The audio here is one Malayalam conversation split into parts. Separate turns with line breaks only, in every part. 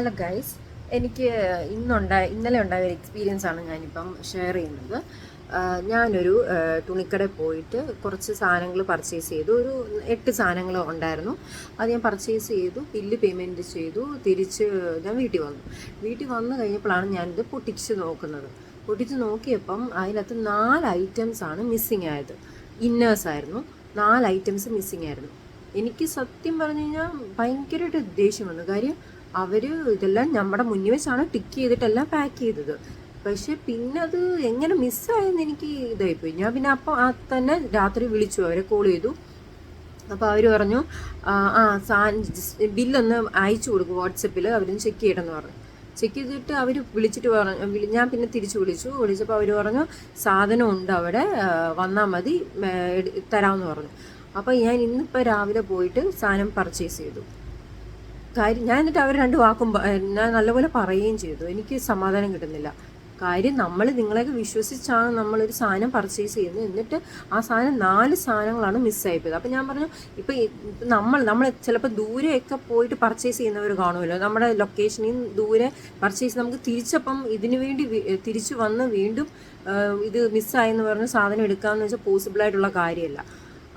ഹലോ ഗൈസ്, എനിക്ക് ഇന്നലെ ഉണ്ടായ ഒരു എക്സ്പീരിയൻസ് ആണ് ഞാനിപ്പം ഷെയർ ചെയ്യുന്നത്. ഞാനൊരു തുണിക്കടയിൽ പോയിട്ട് കുറച്ച് സാധനങ്ങൾ പർച്ചേസ് ചെയ്തു. ഒരു 8 സാധനങ്ങൾ ഉണ്ടായിരുന്നു. അത് ഞാൻ പർച്ചേസ് ചെയ്തു, ബില്ല് പേയ്മെൻറ്റ് ചെയ്തു, തിരിച്ച് ഞാൻ വീട്ടിൽ വന്നു കഴിഞ്ഞപ്പോഴാണ് ഞാനിത് പൊട്ടിച്ച് നോക്കിയപ്പം അതിനകത്ത് 4 ഐറ്റംസ് ആണ് മിസ്സിങ് ആയത്. ഇന്നേഴ്സ് ആയിരുന്നു. 4 ഐറ്റംസ് മിസ്സിങ് ആയിരുന്നു. എനിക്ക് സത്യം പറഞ്ഞു കഴിഞ്ഞാൽ ഭയങ്കരമായിട്ട് ദേഷ്യം വന്നു. കാര്യം അവർ ഇതെല്ലാം നമ്മുടെ മുന്നിൽ വെച്ചാണ് ടിക്ക് ചെയ്തിട്ടെല്ലാം പാക്ക് ചെയ്തത്. പക്ഷെ പിന്നെ അത് എങ്ങനെ മിസ്സായെന്ന് എനിക്ക് ഇതായിപ്പോയി. ഞാൻ പിന്നെ അപ്പം തന്നെ രാത്രി വിളിച്ചു, അവരെ കോൾ ചെയ്തു. അപ്പോൾ അവർ പറഞ്ഞു ബില്ലൊന്ന് അയച്ചു കൊടുക്കും വാട്സപ്പിൽ, അവരും ചെക്ക് ചെയ്യണമെന്ന് പറഞ്ഞു. ചെക്ക് ചെയ്തിട്ട് അവർ വിളിച്ചിട്ട് പറഞ്ഞു. ഞാൻ പിന്നെ വിളിച്ചപ്പോൾ അവർ പറഞ്ഞു സാധനം ഉണ്ട് അവിടെ, വന്നാൽ മതി, തരാമെന്ന് പറഞ്ഞു. അപ്പോൾ ഞാൻ ഇന്നിപ്പോൾ രാവിലെ പോയിട്ട് സാധനം പർച്ചേസ് ചെയ്തു. ഞാൻ എന്നിട്ട് അവർ 2 വാക്കും ഞാൻ നല്ലപോലെ പറയുകയും ചെയ്തു. എനിക്ക് സമാധാനം കിട്ടുന്നില്ല. കാര്യം നമ്മൾ നിങ്ങളെയൊക്കെ വിശ്വസിച്ചാണ് നമ്മളൊരു സാധനം പർച്ചേസ് ചെയ്യുന്നത്. എന്നിട്ട് ആ സാധനം 4 സാധനങ്ങളാണ് മിസ്സായിപ്പോയത്. അപ്പം ഞാൻ പറഞ്ഞു, ഇപ്പം നമ്മൾ ചിലപ്പോൾ ദൂരെയൊക്കെ പോയിട്ട് പർച്ചേസ് ചെയ്യുന്നവർ കാണുമല്ലോ, നമ്മുടെ ലൊക്കേഷനിൽ നിന്ന് ദൂരെ പർച്ചേസ് നമുക്ക് തിരിച്ചപ്പം ഇതിനു വേണ്ടി തിരിച്ചു വന്ന് വീണ്ടും ഇത് മിസ്സായെന്ന് പറഞ്ഞ് സാധനം എടുക്കാമെന്ന് വെച്ചാൽ പോസിബിളായിട്ടുള്ള കാര്യമല്ല.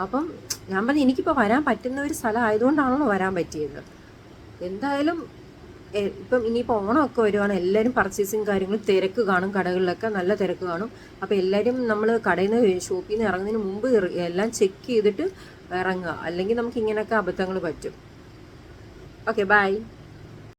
അപ്പം ഞാൻ പറഞ്ഞു, എനിക്കിപ്പോൾ വരാൻ പറ്റുന്ന ഒരു സ്ഥലം ആയതുകൊണ്ടാണല്ലോ വരാൻ പറ്റിയത്. എന്തായാലും ഇപ്പം ഇനിയിപ്പോൾ ഓണമൊക്കെ വരുവാണ്, എല്ലാവരും പർച്ചേസിങ് കാര്യങ്ങൾ തിരക്ക് കാണും, കടകളിലൊക്കെ നല്ല തിരക്ക് കാണും. അപ്പോൾ എല്ലാവരും നമ്മൾ കടയിൽ നിന്ന് ഷോപ്പിൽ നിന്ന് ഇറങ്ങുന്നതിന് മുമ്പ് എല്ലാം ചെക്ക് ചെയ്തിട്ട് ഇറങ്ങുക, അല്ലെങ്കിൽ നമുക്ക് ഇങ്ങനെയൊക്കെ അബദ്ധങ്ങൾ പറ്റും. Okay, by.